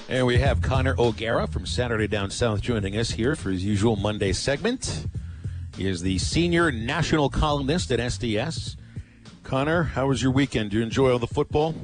And we have Connor O'Gara from Saturday Down South joining us here for his usual Monday segment. He is the senior national columnist at SDS. Connor, how was your weekend? Did you enjoy all the football?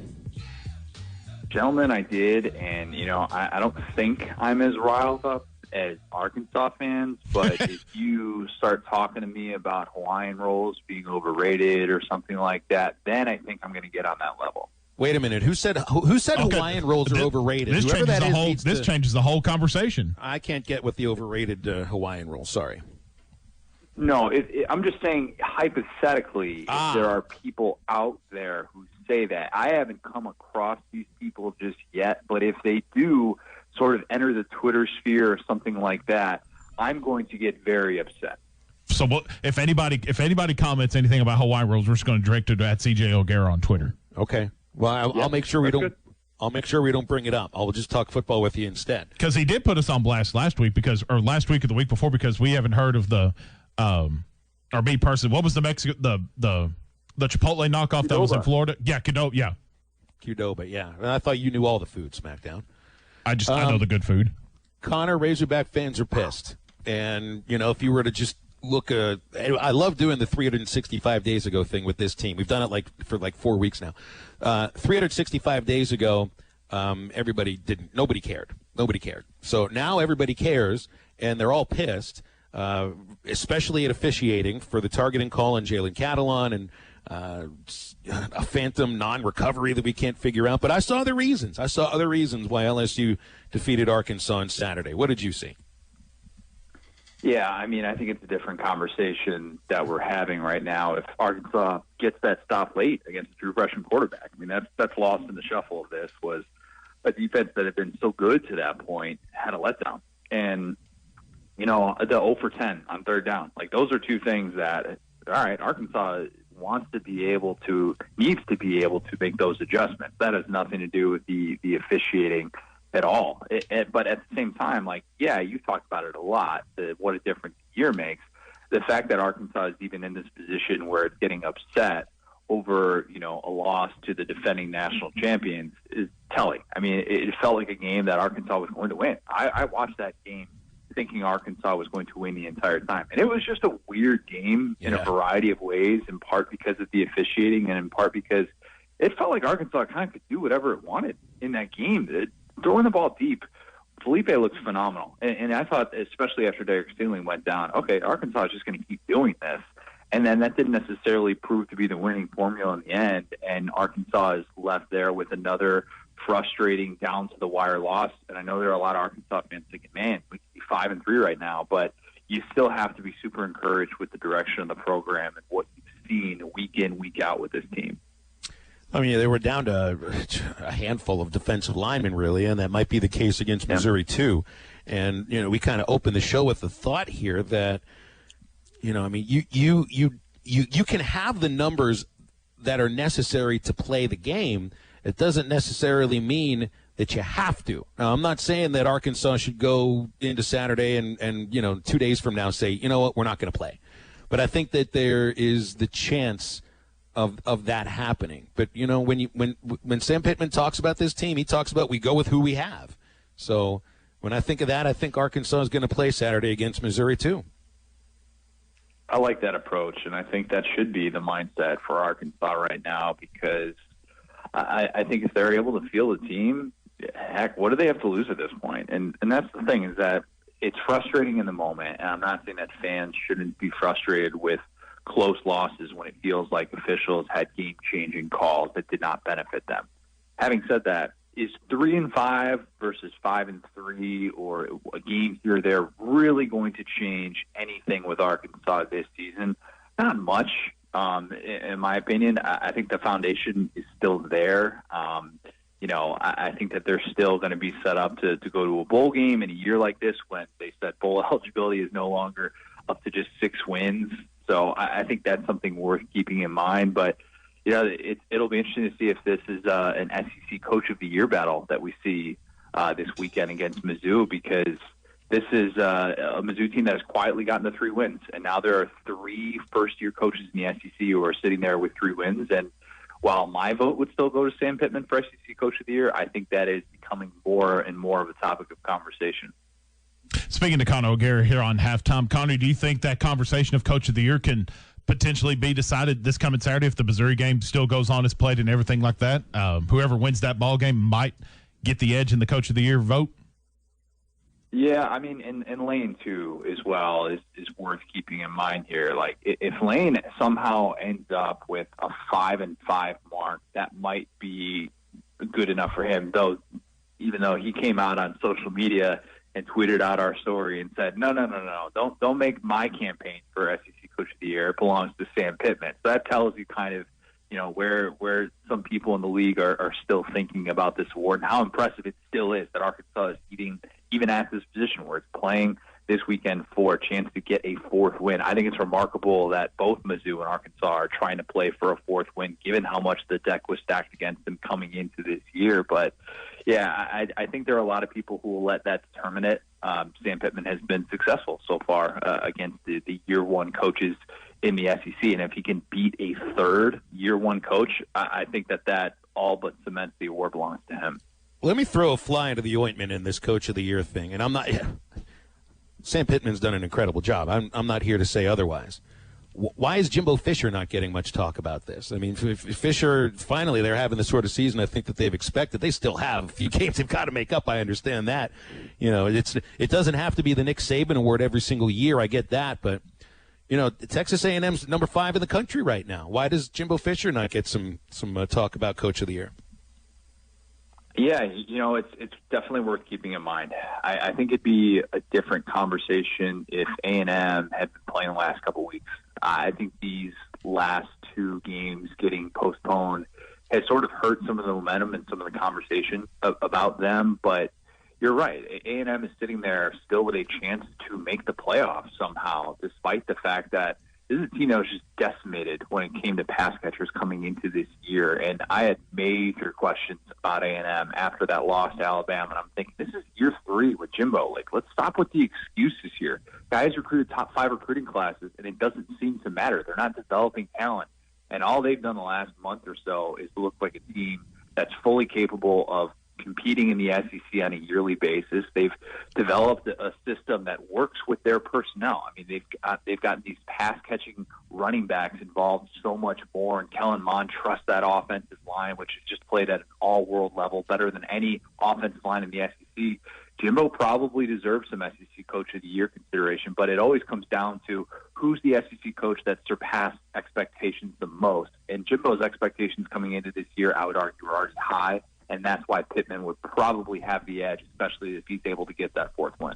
Gentlemen, I did, and, I don't think I'm as riled up as Arkansas fans, but if you start talking to me about Hawaiian rolls being overrated or something like that, then I think I'm going to get on that level. Wait a minute. Who said Hawaiian rolls are overrated? This changes the whole conversation. I can't get with the overrated Hawaiian roll. Sorry. No, I'm just saying hypothetically, if there are people out there who say that. I haven't come across these people just yet, but if they do sort of enter the Twitter sphere or something like that, I'm going to get very upset. So if anybody comments anything about Hawaiian rolls, we're just going to direct it at SDS O'Gara on Twitter. Okay. Well, I'll make sure we don't. I'll make sure we don't bring it up. I'll just talk football with you instead. Because he did put us on blast last week or last week or the week before, because we haven't heard of the, or me personally, what was the Chipotle knockoff that was in Florida? Yeah, Qdoba. Yeah, Qdoba. Yeah, and I thought you knew all the food. SmackDown. I know the good food. Connor, Razorback fans are pissed, and if you were to just look, I love doing the 365 days ago thing with this team. We've done it for 4 weeks now. 365 days ago, nobody cared. Nobody cared. So now everybody cares, and they're all pissed, especially at officiating for the targeting call on Jalen Catalon and a phantom non-recovery that we can't figure out. But I saw the reasons. I saw other reasons why LSU defeated Arkansas on Saturday. What did you see? Yeah, I think it's a different conversation that we're having right now. If Arkansas gets that stop late against a true freshman quarterback, that's lost in the shuffle of this, was a defense that had been so good to that point had a letdown. And, the 0 for 10 on third down, those are two things that, all right, Arkansas needs to be able to make those adjustments. That has nothing to do with the officiating at all. But at the same time, you talked about it a lot, what a difference a year makes. The fact that Arkansas is even in this position where it's getting upset over, a loss to the defending national champions is telling. It felt like a game that Arkansas was going to win. I watched that game thinking Arkansas was going to win the entire time. And it was just a weird game in a variety of ways, in part because of the officiating and in part because it felt like Arkansas kind of could do whatever it wanted in that game. Throwing the ball deep, Felipe looks phenomenal. And I thought, especially after Derek Stingley went down, okay, Arkansas is just going to keep doing this. And then that didn't necessarily prove to be the winning formula in the end. And Arkansas is left there with another frustrating down-to-the-wire loss. And I know there are a lot of Arkansas fans thinking, man, we could be 5-3 right now. But you still have to be super encouraged with the direction of the program and what you've seen week in, week out with this team. They were down to a handful of defensive linemen, really, and that might be the case against Missouri, too. And, we kind of opened the show with the thought here that, you can have the numbers that are necessary to play the game. It doesn't necessarily mean that you have to. Now, I'm not saying that Arkansas should go into Saturday and 2 days from now say, you know what, we're not going to play. But I think that there is the chance of that happening. But when Sam Pittman talks about this team, he talks about we go with who we have. So when I think of that, I think Arkansas is going to play Saturday against Missouri too. I like that approach, and I think that should be the mindset for Arkansas right now, because I think if they're able to field a team, heck, what do they have to lose at this point? And that's the thing, is that it's frustrating in the moment, and I'm not saying that fans shouldn't be frustrated with close losses when it feels like officials had game-changing calls that did not benefit them. Having said that, is 3-5 versus 5-3 or a game here or there really going to change anything with Arkansas this season? Not much, in my opinion. I think the foundation is still there. I think that they're still going to be set up to go to a bowl game in a year like this, when they said bowl eligibility is no longer up to just 6 wins. So I think that's something worth keeping in mind. But, it'll be interesting to see if this is an SEC Coach of the Year battle that we see this weekend against Mizzou, because this is a Mizzou team that has quietly gotten to 3 wins. And now there are 3 first-year coaches in the SEC who are sitting there with 3 wins. And while my vote would still go to Sam Pittman for SEC Coach of the Year, I think that is becoming more and more of a topic of conversation. Speaking to Connor O'Gara here on Halftime, Connor, do you think that conversation of Coach of the Year can potentially be decided this coming Saturday if the Missouri game still goes on as played and everything like that? Whoever wins that ball game might get the edge in the Coach of the Year vote? Yeah, I mean, and Lane, too, as well, is worth keeping in mind here. Like, if Lane somehow ends up with a 5-5 mark, that might be good enough for him, though, even though he came out on social media and tweeted out our story and said, no, don't make my campaign for SEC Coach of the Year. It belongs to Sam Pittman. So that tells you kind of, where some people in the league are still thinking about this award and how impressive it still is that Arkansas is even at this position where it's playing this weekend for a chance to get a fourth win. I think it's remarkable that both Mizzou and Arkansas are trying to play for a fourth win, given how much the deck was stacked against them coming into this year. But, yeah, I think there are a lot of people who will let that determine it. Sam Pittman has been successful so far against the year one coaches in the SEC, and if he can beat a third year one coach, I think that all but cements the award belongs to him. Let me throw a fly into the ointment in this Coach of the Year thing, and I'm not. Sam Pittman's done an incredible job. I'm not here to say otherwise. Why is Jimbo Fisher not getting much talk about this? I mean, Fisher, finally, they're having the sort of season I think that they've expected. They still have a few games they've got to make up. I understand that. It doesn't have to be the Nick Saban award every single year. I get that, but Texas A&M's number 5 in the country right now. Why does Jimbo Fisher not get some talk about Coach of the Year? Yeah, it's definitely worth keeping in mind. I think it'd be a different conversation if A&M had been playing the last couple of weeks. I think these last 2 games getting postponed has sort of hurt some of the momentum and some of the conversation about them. But you're right. A&M is sitting there still with a chance to make the playoffs somehow, despite the fact that this is a team that was just decimated when it came to pass catchers coming into this year. And I had major questions about A&M after that loss to Alabama. And I'm thinking, this is year 3 with Jimbo. Like, let's stop with the excuses here. Guys recruited top 5 recruiting classes, and it doesn't seem to matter. They're not developing talent. And all they've done the last month or so is look like a team that's fully capable of competing in the SEC on a yearly basis. They've developed a system that works with their personnel. I mean, they've got these pass-catching running backs involved so much more, and Kellen Mond trusts that offensive line, which has just played at an all-world level, better than any offensive line in the SEC. Jimbo probably deserves some SEC Coach of the Year consideration, but it always comes down to who's the SEC coach that surpassed expectations the most. And Jimbo's expectations coming into this year, I would argue, are already high. And that's why Pittman would probably have the edge, especially if he's able to get that fourth win.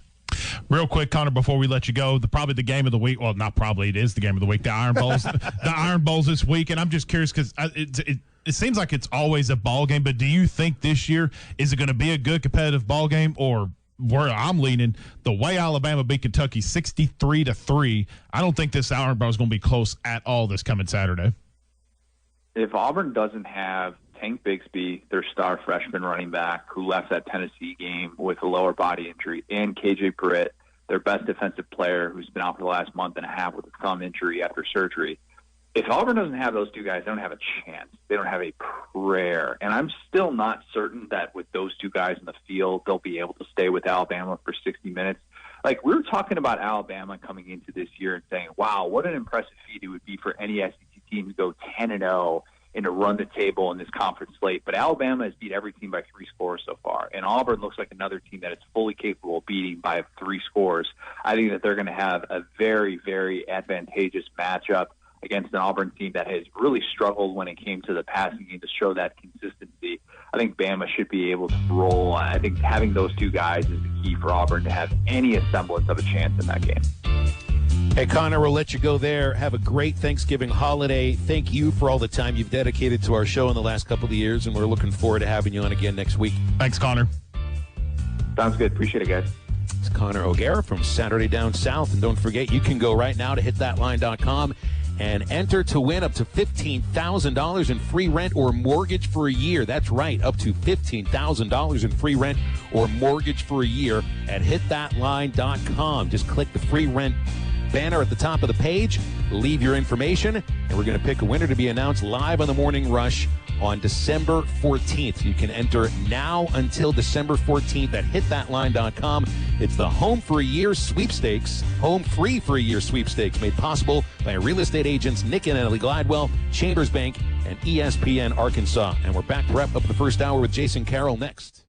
Real quick, Connor, before we let you go, probably the game of the week. Well, not probably, it is the game of the week. The Iron Bowls, the Iron Bowls this week, and I'm just curious because it seems like it's always a ball game. But do you think this year is it going to be a good competitive ball game, or where I'm leaning, the way Alabama beat Kentucky 63-3? I don't think this Iron Bowl is going to be close at all this coming Saturday. If Auburn doesn't have Tank Bigsby, their star freshman running back, who left that Tennessee game with a lower body injury, and KJ Britt, their best defensive player, who's been out for the last month and a half with a thumb injury after surgery. If Auburn doesn't have those 2 guys, they don't have a chance. They don't have a prayer. And I'm still not certain that with those 2 guys in the field, they'll be able to stay with Alabama for 60 minutes. Like, we were talking about Alabama coming into this year and saying, wow, what an impressive feat it would be for any SEC team to go 10-0 and to run the table in this conference slate. But Alabama has beat every team by 3 scores so far. And Auburn looks like another team that is fully capable of beating by 3 scores. I think that they're going to have a very, very advantageous matchup against an Auburn team that has really struggled when it came to the passing game to show that consistency. I think Bama should be able to roll. I think having those 2 guys is the key for Auburn to have any semblance of a chance in that game. Hey, Connor, we'll let you go there. Have a great Thanksgiving holiday. Thank you for all the time you've dedicated to our show in the last couple of years, and we're looking forward to having you on again next week. Thanks, Connor. Sounds good. Appreciate it, guys. It's Connor O'Gara from Saturday Down South. And don't forget, you can go right now to hitthatline.com and enter to win up to $15,000 in free rent or mortgage for a year. That's right, up to $15,000 in free rent or mortgage for a year at hitthatline.com. Just click the free rent banner at the top of the page, leave your information, and we're going to pick a winner to be announced live on the Morning Rush on December 14th. You can enter now until December 14th at hitthatline.com. It's the Home for a Year sweepstakes, home free for a year sweepstakes, made possible by real estate agents Nick and Ellie Glidewell, Chambers Bank, and ESPN Arkansas. And we're back to wrap up the first hour with Jason Carroll next.